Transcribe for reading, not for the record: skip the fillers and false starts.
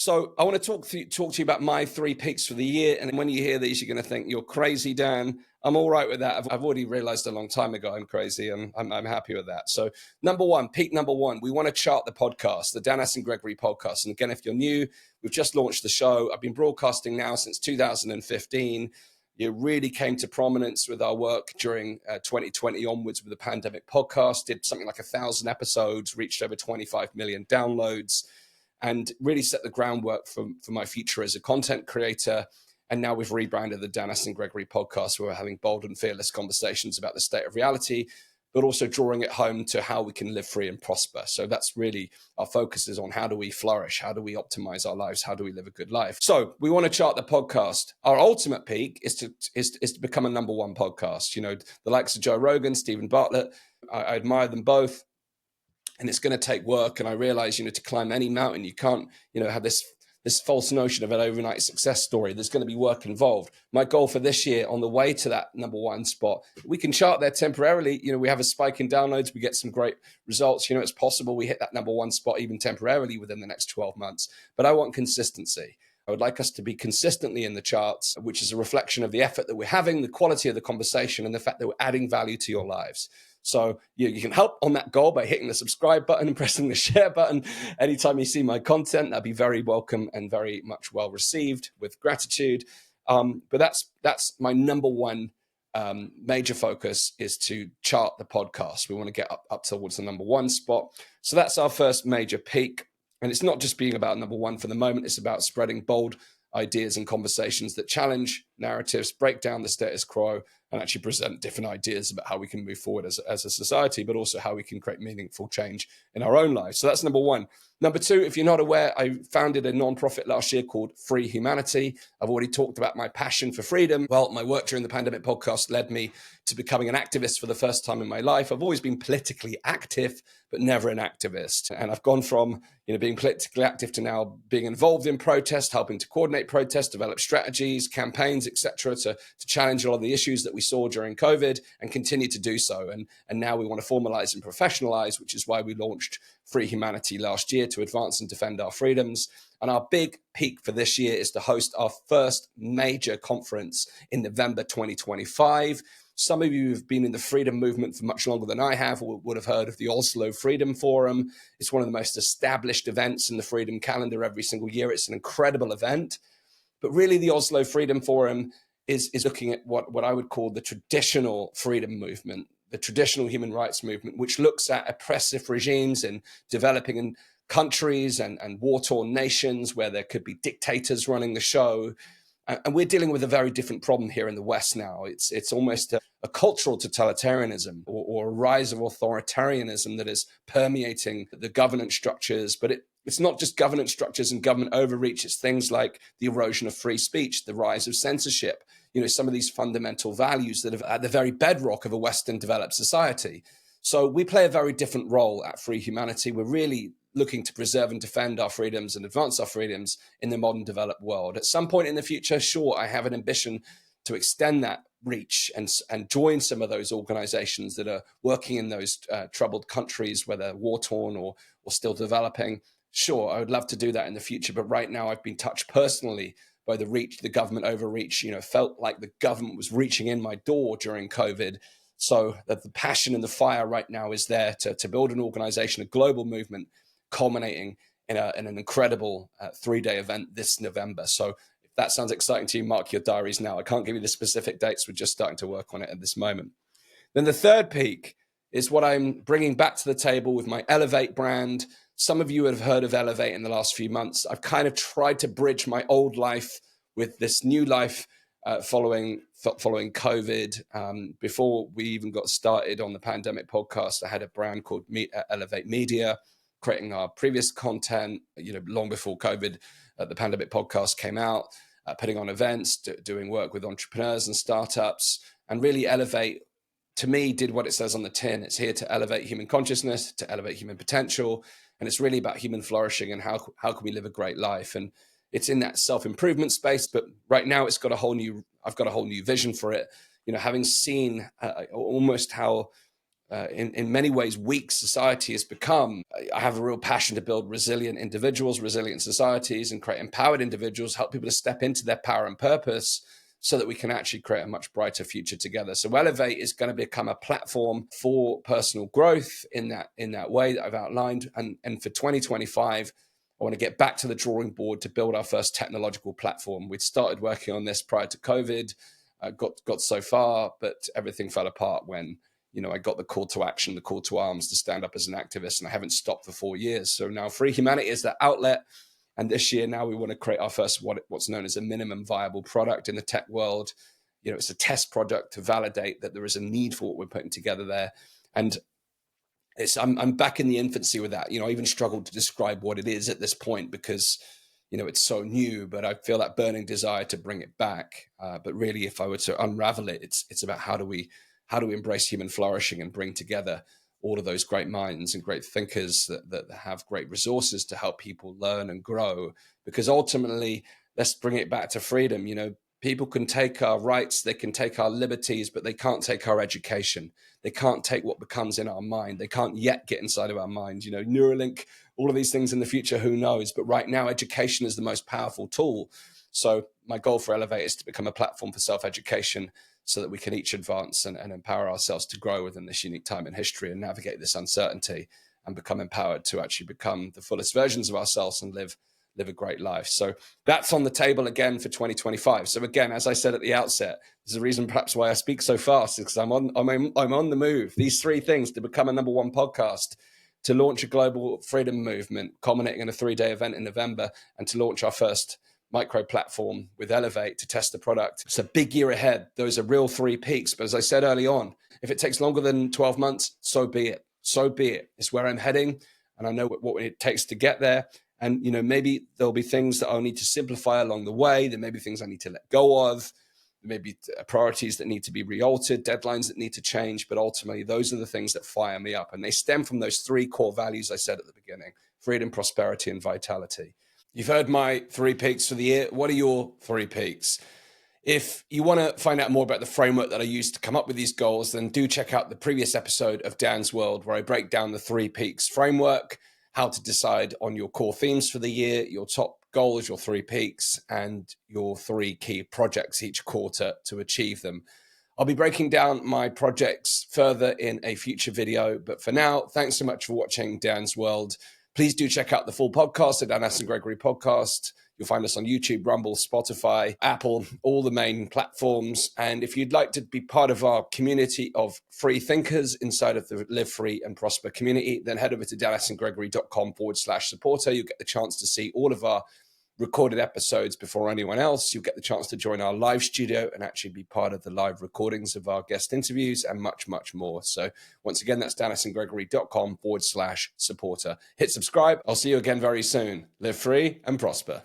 So I want to talk to you about my three peaks for the year. And when you hear these, you're going to think you're crazy, Dan. I'm all right with that. I've already realized a long time ago I'm crazy, and I'm happy with that. So peak number one, we want to chart the podcast, the Dan Astin-Gregory Podcast. And again, if you're new, we've just launched the show. I've been broadcasting now since 2015. It really came to prominence with our work during 2020 onwards with the Pandemic Podcast. Did something like 1,000 episodes, reached over 25 million downloads, and really set the groundwork for my future as a content creator. And now we've rebranded the Dan Astin-Gregory Podcast, where we're having bold and fearless conversations about the state of reality, but also drawing it home to how we can live free and prosper. So that's really our focus, is on how do we flourish? How do we optimize our lives? How do we live a good life? So we want to chart the podcast. Our ultimate peak is to become a number one podcast. You know, the likes of Joe Rogan, Stephen Bartlett, I admire them both. And it's going to take work. And I realize, to climb any mountain, you can't, have this false notion of an overnight success story. There's going to be work involved. My goal for this year, on the way to that number one spot, we can chart there temporarily. We have a spike in downloads. We get some great results. It's possible we hit that number one spot even temporarily within the next 12 months. But I want consistency. I would like us to be consistently in the charts, which is a reflection of the effort that we're having, the quality of the conversation, and the fact that we're adding value to your lives. So you can help on that goal by hitting the subscribe button and pressing the share button. Anytime you see my content, that'd be very welcome and very much well received, with gratitude. But that's my number one major focus, is to chart the podcast. We want to get up towards the number one spot. So that's our first major peak. And it's not just being about number one for the moment. It's about spreading bold ideas and conversations that challenge narratives, break down the status quo, and actually present different ideas about how we can move forward as a society, but also how we can create meaningful change in our own lives. So that's number one. Number two, if you're not aware, I founded a nonprofit last year called Free Humanity. I've already talked about my passion for freedom. Well, my work during the Pandemic Podcast led me to becoming an activist for the first time in my life. I've always been politically active, but never an activist. And I've gone from being politically active to now being involved in protest, helping to coordinate protests, develop strategies, campaigns, etc., to challenge a lot of the issues that we saw during COVID, and continue to do so. And now we want to formalize and professionalize, which is why we launched Free Humanity last year, to advance and defend our freedoms. And our big peak for this year is to host our first major conference in November 2025. Some of you who've been in the freedom movement for much longer than I have would have heard of the Oslo Freedom Forum. It's one of the most established events in the freedom calendar every single year. It's an incredible event. But really, the Oslo Freedom Forum is looking at what I would call the traditional freedom movement, the traditional human rights movement, which looks at oppressive regimes in developing countries and war-torn nations where there could be dictators running the show. And we're dealing with a very different problem here in the West now. It's almost a cultural totalitarianism or a rise of authoritarianism that is permeating the governance structures. But it's not just governance structures and government overreach. It's things like the erosion of free speech, the rise of censorship, some of these fundamental values that are at the very bedrock of a Western developed society. So we play a very different role at Free Humanity. We're really looking to preserve and defend our freedoms and advance our freedoms in the modern developed world. At some point in the future, sure, I have an ambition to extend that reach and join some of those organizations that are working in those troubled countries, whether war-torn or still developing. Sure, I would love to do that in the future, but right now I've been touched personally by the government overreach. Felt like the government was reaching in my door during COVID. So that the passion and the fire right now is there to build an organization, a global movement, culminating in an incredible 3-day event this November. So if that sounds exciting to you, mark your diaries now. I can't give you the specific dates. We're just starting to work on it at this moment. Then the third peak is what I'm bringing back to the table with my Elevate brand. Some of you have heard of Elevate in the last few months. I've kind of tried to bridge my old life with this new life following COVID. Before we even got started on the Pandemic Podcast, I had a brand called Elevate Media, creating our previous content, long before COVID, the Pandemic Podcast came out, putting on events, doing work with entrepreneurs and startups. And really, Elevate, to me, did what it says on the tin. It's here to elevate human consciousness, to elevate human potential. And it's really about human flourishing and how can we live a great life. And it's in that self-improvement space, but right now I've got a whole new vision for it. Having seen almost how in many ways, weak society has become. I have a real passion to build resilient individuals, resilient societies, and create empowered individuals, help people to step into their power and purpose so that we can actually create a much brighter future together. So Elevate is going to become a platform for personal growth in that way that I've outlined. And for 2025, I want to get back to the drawing board to build our first technological platform. We'd started working on this prior to COVID, got so far, but everything fell apart when I got the call to action, the call to arms to stand up as an activist, and I haven't stopped for 4 years. So now Free Humanity is that outlet. And this year now we want to create our first what's known as a minimum viable product in the tech world. It's a test product to validate that there is a need for what we're putting together there. And I'm back in the infancy with that. I even struggled to describe what it is at this point because, it's so new, but I feel that burning desire to bring it back. But really, if I were to unravel it, it's about how do we embrace human flourishing and bring together all of those great minds and great thinkers that have great resources to help people learn and grow. Because ultimately, let's bring it back to freedom. People can take our rights, they can take our liberties, but they can't take our education. They can't take what becomes in our mind. They can't yet get inside of our mind. Neuralink, all of these things in the future, who knows? But right now, education is the most powerful tool. So my goal for Elevate is to become a platform for self-education so that we can each advance and empower ourselves to grow within this unique time in history and navigate this uncertainty and become empowered to actually become the fullest versions of ourselves and live a great life. So that's on the table again for 2025. So again, as I said at the outset, there's a reason perhaps why I speak so fast, is because I'm on the move. These three things: to become a number one podcast, to launch a global freedom movement culminating in a 3-day event in November, and to launch our first micro platform with Elevate to test the product. It's a big year ahead. Those are real 3 peaks. But as I said early on, if it takes longer than 12 months, so be it. So be it. It's where I'm heading, and I know what it takes to get there. And, maybe there'll be things that I'll need to simplify along the way. There may be things I need to let go of. There may be priorities that need to be re-altered, deadlines that need to change. But ultimately, those are the things that fire me up. And they stem from those 3 core values I said at the beginning: freedom, prosperity, and vitality. You've heard my 3 peaks for the year. What are your 3 peaks? If you want to find out more about the framework that I used to come up with these goals, then do check out the previous episode of Dan's World, where I break down the 3 peaks framework, how to decide on your core themes for the year, your top goals, your 3 peaks, and your 3 key projects each quarter to achieve them. I'll be breaking down my projects further in a future video. But for now, thanks so much for watching Dan's World. Please do check out the full podcast at Dan Astin-Gregory Podcast. You'll find us on YouTube, Rumble, Spotify, Apple, all the main platforms. And if you'd like to be part of our community of free thinkers inside of the Live Free and Prosper community, then head over to danastingregory.com/supporter. You'll get the chance to see all of our recorded episodes before anyone else. You'll get the chance to join our live studio and actually be part of the live recordings of our guest interviews and much, much more. So once again, that's danastingregory.com/supporter. Hit subscribe. I'll see you again very soon. Live free and prosper.